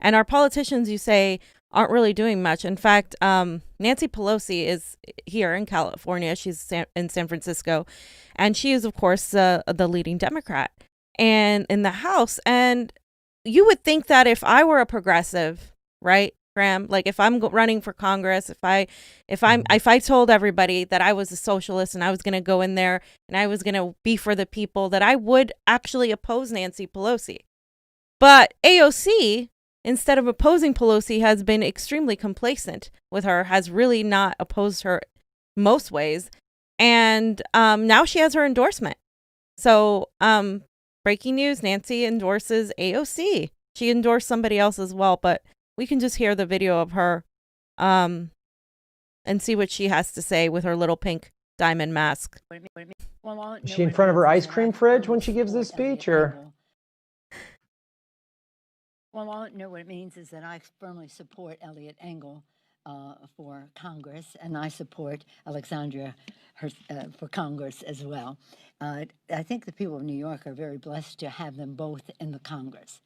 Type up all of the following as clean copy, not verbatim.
And our politicians, you say, aren't really doing much. In fact, Nancy Pelosi is here in California. She's in San Francisco. And she is, of course, the leading Democrat and in the House. And you would think that if I were a progressive, right, Graham, like if I'm running for Congress, if I told everybody that I was a socialist and I was going to go in there and I was going to be for the people, that I would actually oppose Nancy Pelosi. But AOC, instead of opposing Pelosi, has been extremely complacent with her, has really not opposed her most ways. And now she has her endorsement. So breaking news, Nancy endorses AOC. She endorsed somebody else as well, but we can just hear the video of her and see what she has to say with her little pink diamond mask. Is she in front of her ice cream fridge when she gives this speech, or? Well, all I know what it means is that I firmly support Eliot Engel for Congress, and I support Alexandria for Congress as well. I think the people of New York are very blessed to have them both in the Congress.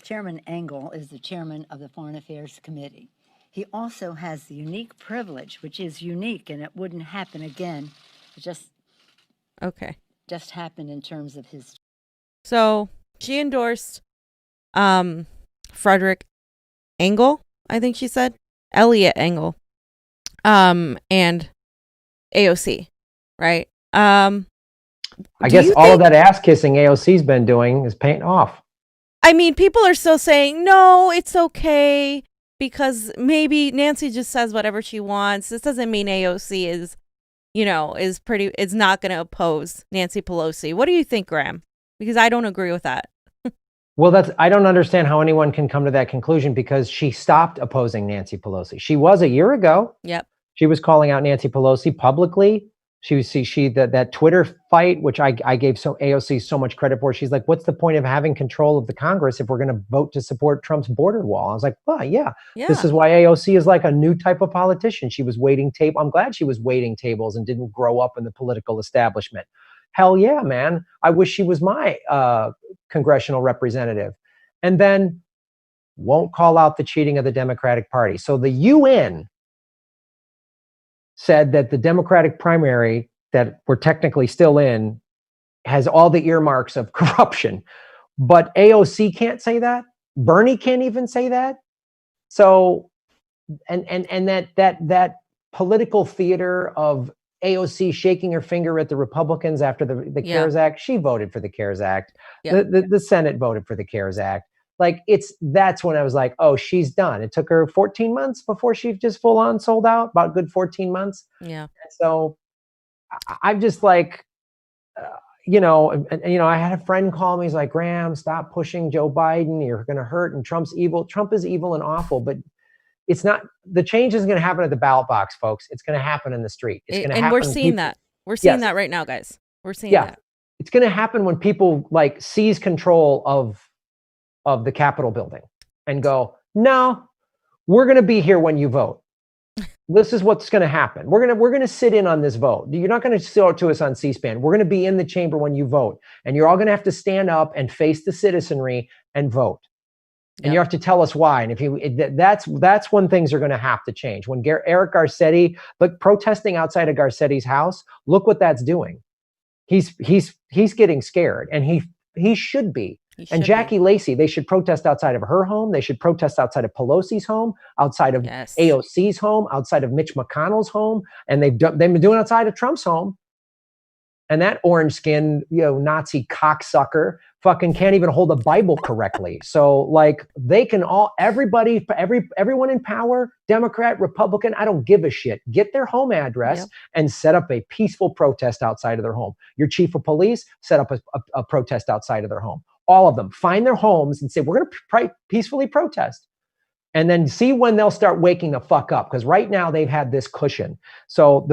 Chairman Engel is the chairman of the Foreign Affairs Committee. He also has the unique privilege, which is unique, and it wouldn't happen again. It just happened in terms of his. So she endorsed Frederick Engel, I think she said, Eliot Engel, and AOC, right? I guess all of that ass kissing AOC's been doing is paying off. I mean, people are still saying, no, it's okay, because maybe Nancy just says whatever she wants. This doesn't mean AOC is not going to oppose Nancy Pelosi. What do you think, Graham? Because I don't agree with that. Well, I don't understand how anyone can come to that conclusion, because she stopped opposing Nancy Pelosi. She was a year ago. Yep. She was calling out Nancy Pelosi publicly. That Twitter fight, which I gave AOC so much credit for. She's like, what's the point of having control of the Congress if we're going to vote to support Trump's border wall? I was like, well, yeah. This is why AOC is like a new type of politician. She was waiting table. I'm glad she was waiting tables and didn't grow up in the political establishment. Hell yeah, man. I wish she was my congressional representative. And then won't call out the cheating of the Democratic Party. So the UN said that the Democratic primary that we're technically still in has all the earmarks of corruption. But AOC can't say that. Bernie can't even say that. So, and that political theater of AOC shaking her finger at the Republicans after the CARES Act. She voted for the CARES Act. The Senate voted for the CARES Act. Like that's when I was like, oh, she's done. It took her 14 months before she just full on sold out, about a good 14 months. Yeah. And so I'm just like, I had a friend call me. He's like, Graham, stop pushing Joe Biden. You're going to hurt. And Trump's evil. Trump is evil and awful, but it's not. The change isn't going to happen at the ballot box, folks. It's going to happen in the street. It's going to happen. And we're seeing that. We're seeing that right now, guys. We're seeing that. It's going to happen when people like seize control of the Capitol building and go, no, we're going to be here when you vote. This is what's going to happen. We're going to sit in on this vote. You're not going to show it to us on C-SPAN. We're going to be in the chamber when you vote, and you're all going to have to stand up and face the citizenry and vote. And you have to tell us why. And that's when things are going to have to change. When Eric Garcetti, look, protesting outside of Garcetti's house, look what that's doing. He's getting scared, and he should be. And Jackie Lacey, they should protest outside of her home. They should protest outside of Pelosi's home, outside of AOC's home, outside of Mitch McConnell's home. And they've been doing outside of Trump's home. And that orange-skinned, Nazi cocksucker fucking can't even hold a Bible correctly. So like they can everyone in power, Democrat, Republican, I don't give a shit. Get their home address and set up a peaceful protest outside of their home. Your chief of police, set up a protest outside of their home. All of them find their homes and say, we're going to peacefully protest. And then see when they'll start waking the fuck up. Because right now they've had this cushion. So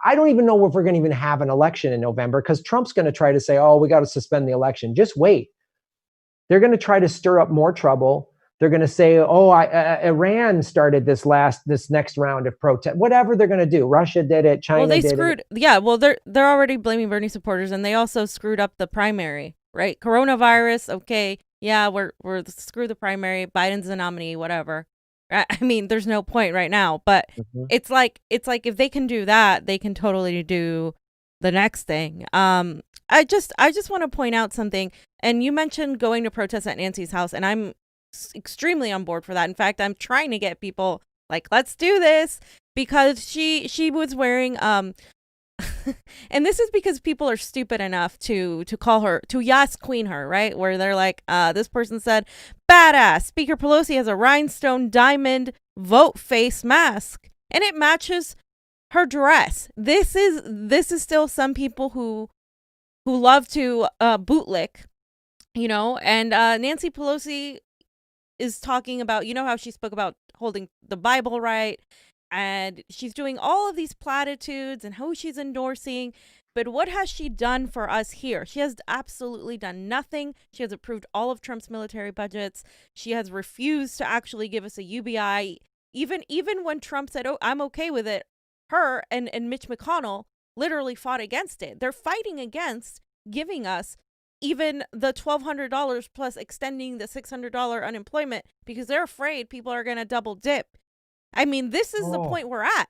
I don't even know if we're going to even have an election in November, because Trump's going to try to say, oh, we got to suspend the election. Just wait. They're going to try to stir up more trouble. They're going to say, oh, Iran started this next round of protest. Whatever they're going to do. Russia did it. China did it. Yeah, well, they're already blaming Bernie supporters, and they also screwed up the primary, right? Coronavirus, okay. yeah, we're screw the primary, Biden's the nominee, whatever. I mean, there's no point right now, but Mhm. it's like if they can do that, they can totally do the next thing. I just want to point out something, and you mentioned going to protest at Nancy's house, and I'm extremely on board for that. In fact, I'm trying to get people like, let's do this, because she was wearing and this is because people are stupid enough to call her, to Yas Queen her, right? Where they're like, this person said, badass, Speaker Pelosi has a rhinestone diamond vote face mask, and it matches her dress. This is still some people who love to bootlick, you know. And Nancy Pelosi is talking about, you know, how she spoke about holding the Bible right, and she's doing all of these platitudes and who she's endorsing. But what has she done for us here? She has absolutely done nothing. She has approved all of Trump's military budgets. She has refused to actually give us a UBI. Even when Trump said, oh, I'm okay with it, her and Mitch McConnell literally fought against it. They're fighting against giving us even the $1,200 plus extending the $600 unemployment, because they're afraid people are going to double dip. I mean, this is the point we're at.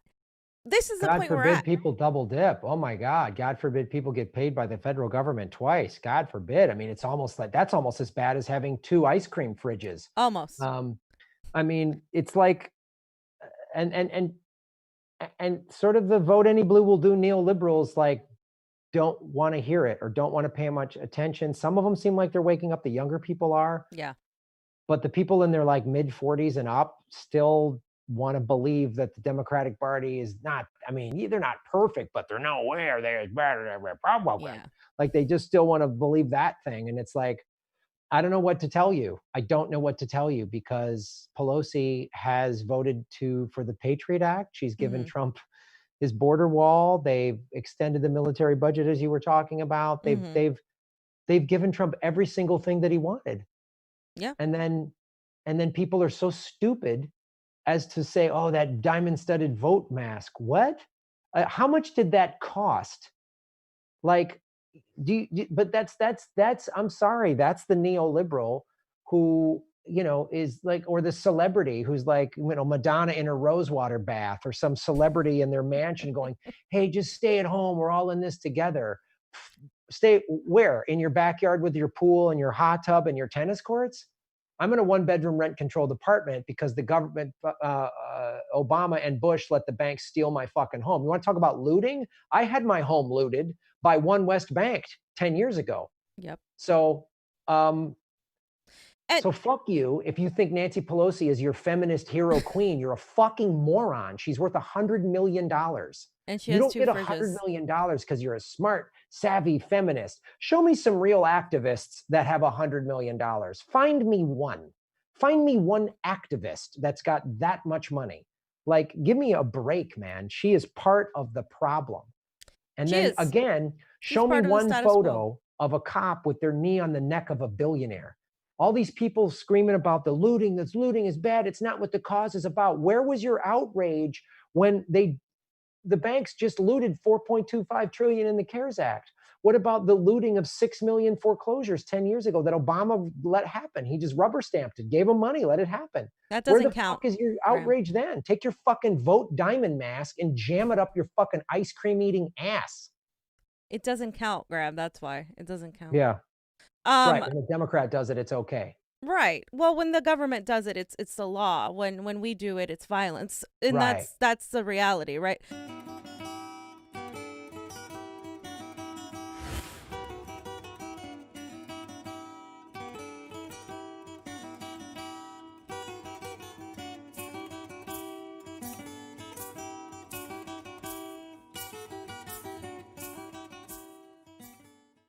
This is the God point we're forbid at. people double dip. Oh my God. God forbid people get paid by the federal government twice. God forbid. I mean, it's almost like, that's almost as bad as having 2 ice cream fridges. Almost. I mean, it's like, and sort of the vote any blue will do neoliberals like don't want to hear it or don't want to pay much attention. Some of them seem like they're waking up. The younger people are. Yeah. But the people in their like mid 40s and up still want to believe that the Democratic Party is not, I mean, they're not perfect, but they're nowhere they're as bad as a Republican. Yeah. Like they just still want to believe that thing. And it's like, I don't know what to tell you. I don't know what to tell you, because Pelosi has voted for the Patriot Act. She's given Trump his border wall. They've extended the military budget, as you were talking about. They've given Trump every single thing that he wanted. Yeah. And then people are so stupid as to say, oh, that diamond-studded vote mask. What? How much did that cost? Like, but that's I'm sorry, that's the neoliberal who, you know, is like, or the celebrity who's like, you know, Madonna in a rosewater bath, or some celebrity in their mansion going, hey, just stay at home, we're all in this together. Stay where? In your backyard with your pool and your hot tub and your tennis courts? I'm in a 1-bedroom rent controlled apartment because the government, Obama and Bush, let the banks steal my fucking home. You want to talk about looting? I had my home looted by One West Bank 10 years ago. Yep. So, so fuck you. If you think Nancy Pelosi is your feminist hero queen, you're a fucking moron. She's worth $100 million. And she You has don't 2 get fridges. $100 million because you're a smart, savvy feminist. Show me some real activists that have $100 million. Find me one. Find me one activist that's got that much money. Like, give me a break, man. She is part of the problem. And She then is. again, She's show me part of the one status quo. photo of a cop with their knee on the neck of a billionaire. All these people screaming about the looting, that's looting is bad. It's not what the cause is about. Where was your outrage when the banks just looted 4.25 trillion in the CARES Act? What about the looting of 6 million foreclosures 10 years ago that Obama let happen? He just rubber stamped it, gave them money, let it happen. That Where doesn't the count. fuck is your outrage then? Take your fucking vote diamond mask and jam it up your fucking ice cream eating ass. It doesn't count, Graham. That's why it doesn't count. Yeah. Right. When the Democrat does it, it's okay. Right. Well, when the government does it, it's the law. When we do it, it's violence. And Right. that's the reality, right?